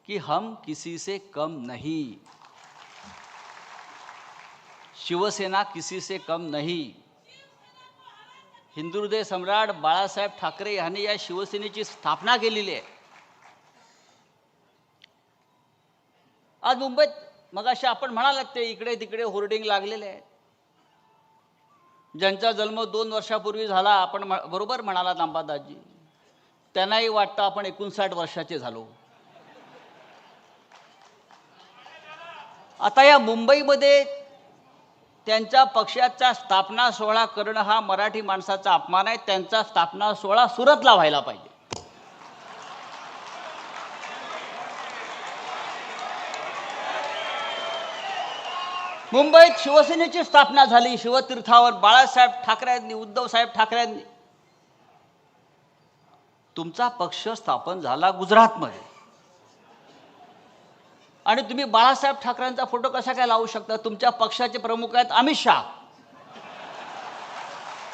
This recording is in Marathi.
कि हम किसी से कम नहीं, शिवसेना किसी से कम नहीं। हिंदुहृदय सम्राट बाळासाहेब ठाकरे यांनी या शिवसेनेची स्थापना केलेली आहे। आज मुंबईत मगाशी आपण म्हणालात ते इकडे तिकडे होर्डिंग लागलेले आहेत। ज्यांचा जन्म 2 वर्षापूर्वी झाला, आपण बरोबर म्हणालात अंबादासजी, त्यांनाही वाटतं आपण 59 वर्षाचे झालो। आता या मुंबईमध्ये त्यांच्या पक्षाचा स्थापना सोहळा करणं हा मराठी माणसाचा अपमान आहे। त्यांचा स्थापना सोहळा सुरतला व्हायला पाहिजे। मुंबईत शिवसेनेची स्थापना झाली शिवतीर्थावर बाळासाहेब ठाकरेंनी, उद्धव साहेब ठाकरेंनी। तुमचा पक्ष स्थापन झाला गुजरातमध्ये, आणि तुम्ही बाळासाहेब ठाकरेंचा फोटो कसा काय लावू शकता? तुमच्या पक्षाचे प्रमुख आहेत अमित शहा।